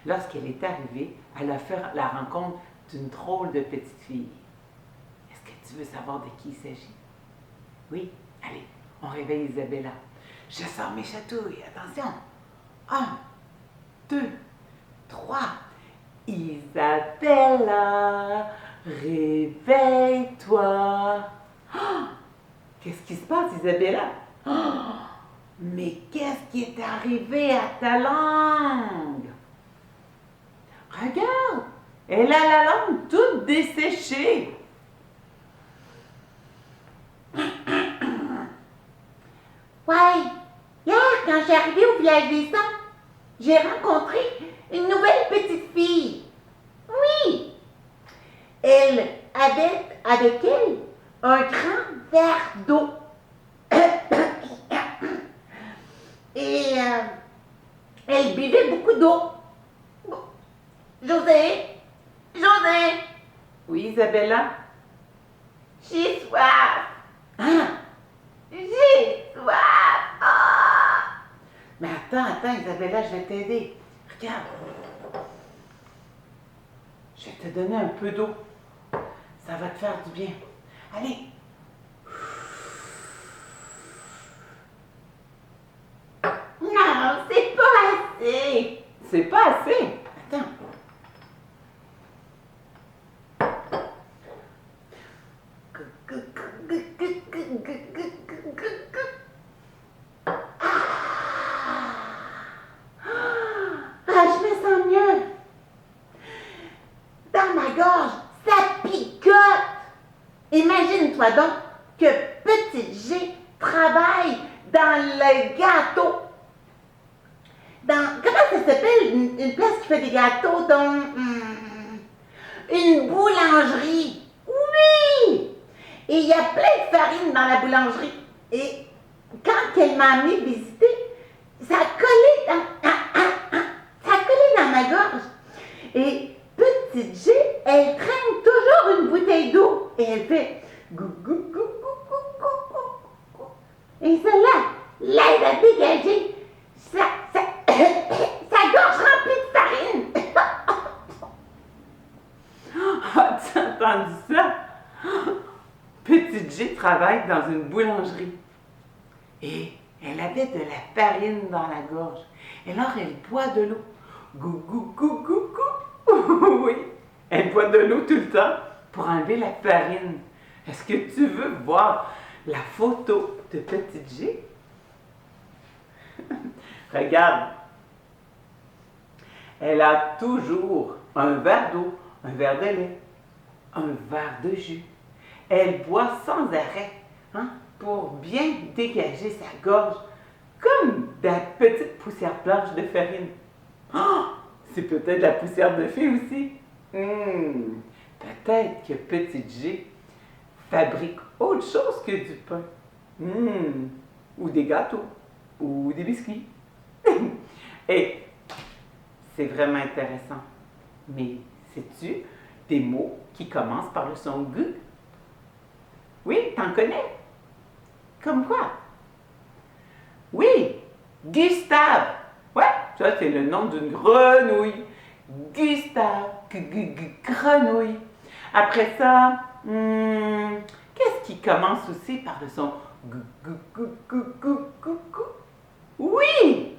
Lorsqu'elle est arrivée, elle a fait la rencontre d'une drôle de petite fille. Est-ce que tu veux savoir de qui il s'agit? Oui? Allez, on réveille Isabella. Je sors mes chatouilles, attention! 1, 2, 3. Isabella, réveille-toi! Oh, qu'est-ce qui se passe, Isabella? Oh, mais qu'est-ce qui est arrivé à ta langue? Regarde, elle a la langue toute desséchée. Ouais, hier, quand j'ai arrivé au village des Sangs, j'ai rencontré une nouvelle petite fille. Oui, elle avait avec elle un grand verre d'eau. Et elle buvait beaucoup d'eau. José, Oui, Isabella? j'ai soif. Ah, J'ai soif. Ah. mais attends, Isabella, je vais t'aider. Regarde. Je vais te donner un peu d'eau. Ça va te faire du bien. Allez. Non, c'est pas assez. C'est pas assez. Attends. Ah, je me sens mieux. Dans ma gorge, ça picote. Imagine-toi donc que Petite G travaille dans le gâteau. Comment ça s'appelle une place qui fait des gâteaux? Une boulangerie. Oui! Et il y a plein de farine dans la boulangerie. Et quand elle m'a amené visiter, ça a collé dans ma gorge. Et Petite G, elle traîne toujours une bouteille d'eau. Et elle fait gou, gou, gou, gou, gou, gou, gou, gou. Et celle-là, l'aide à dégager sa gorge remplie de farine. As-tu entendu ça? Petite G travaille dans une boulangerie. Et elle avait de la farine dans la gorge. Et alors, elle boit de l'eau. Gou, gou, gou, gou, gou. Oui, elle boit de l'eau tout le temps pour enlever la farine. Est-ce que tu veux voir la photo de Petite G? Regarde. Elle a toujours un verre d'eau, un verre de lait, un verre de jus. Elle boit sans arrêt, hein, pour bien dégager sa gorge, comme de la petite poussière blanche de farine. Oh, c'est peut-être la poussière de fée aussi. Peut-être que Petite G fabrique autre chose que du pain. Ou des gâteaux, ou des biscuits. Et c'est vraiment intéressant. Mais sais-tu des mots qui commencent par le son G? Oui, t'en connais? Comme quoi? Oui, Gustave. Ouais, ça c'est le nom d'une grenouille. Gustave, grenouille. Après ça, qu'est-ce qui commence aussi par le son G? Oui,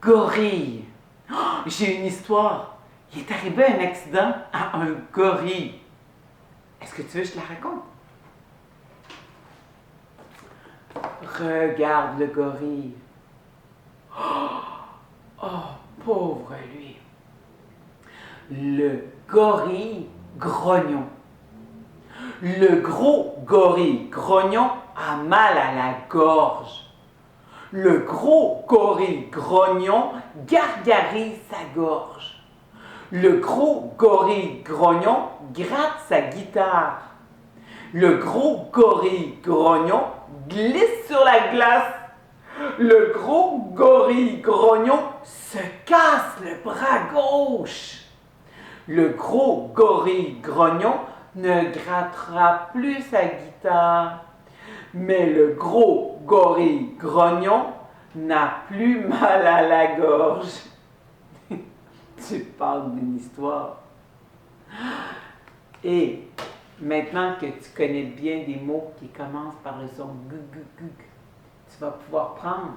gorille. Oh, j'ai une histoire. Il est arrivé un accident à un gorille. Est-ce que tu veux que je te la raconte? Regarde le gorille. Oh, pauvre lui. Le gorille grognon. Le gros gorille grognon a mal à la gorge. Le gros gorille grognon gargarise sa gorge. Le gros gorille grognon gratte sa guitare. Le gros gorille grognon glisse sur la glace. Le gros gorille grognon se casse le bras gauche. Le gros gorille grognon ne grattera plus sa guitare. Mais le gros gorille grognon n'a plus mal à la gorge. tu parles d'une histoire. Et maintenant que tu connais bien des mots qui commencent par le son gu, gu, gu, tu vas pouvoir prendre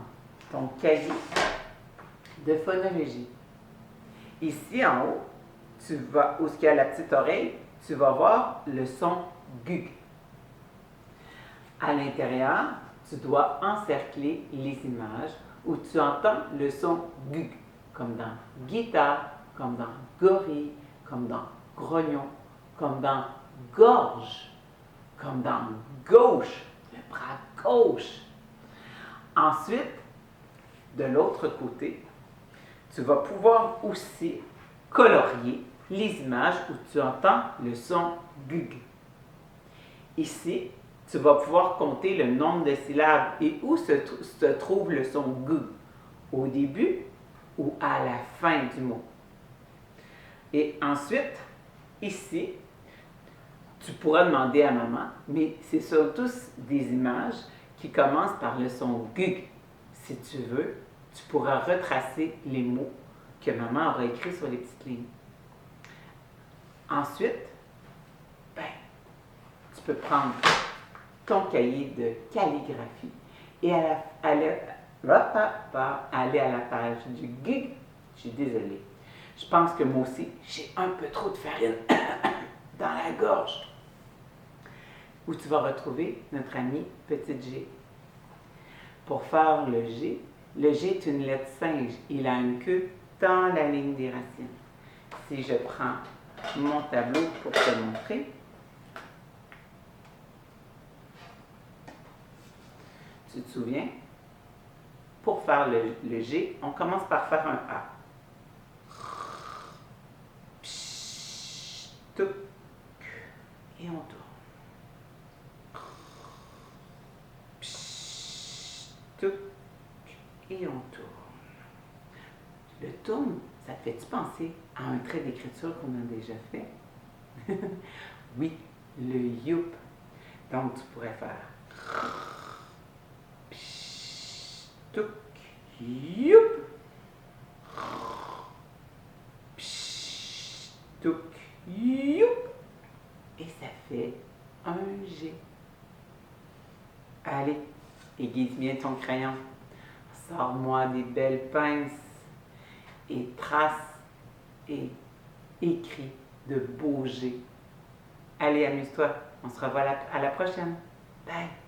ton cahier de phonologie. Ici en haut, tu vas, où il y a la petite oreille, tu vas voir le son gu. À l'intérieur, tu dois encercler les images où tu entends le son gu, comme dans guitare, comme dans gorille, comme dans grognon, comme dans gorge, comme dans gauche, le bras gauche. Ensuite, de l'autre côté, tu vas pouvoir aussi colorier les images où tu entends le son gug. Ici, tu vas pouvoir compter le nombre de syllabes et où se trouve le son gug, au début ou à la fin du mot. Et ensuite, ici, tu pourras demander à maman, mais ce sont tous des images qui commencent par le son gug. Si tu veux, tu pourras retracer les mots que maman aura écrits sur les petites lignes. Ensuite, tu peux prendre ton cahier de calligraphie et aller à la page du gug. Je suis désolée. Je pense que moi aussi, j'ai un peu trop de farine dans la gorge. Où tu vas retrouver notre ami petit G. Pour faire le G est une lettre singe. Il a une queue dans la ligne des racines. Si je prends mon tableau pour te montrer, tu te souviens? Pour faire le G, on commence par faire un A. Psh, touc, et on tourne. Psh, touc, et on tourne. Le tourne, ça te fait-tu penser à un trait d'écriture qu'on a déjà fait? Oui, le youp. Donc, tu pourrais faire psh, touc, youp. Psh, touc, youp. Et ça fait un G. Allez, aiguise bien ton crayon. Sors-moi des belles pinces et trace et écris de beaux G. Allez, amuse-toi. On se revoit à la prochaine. Bye!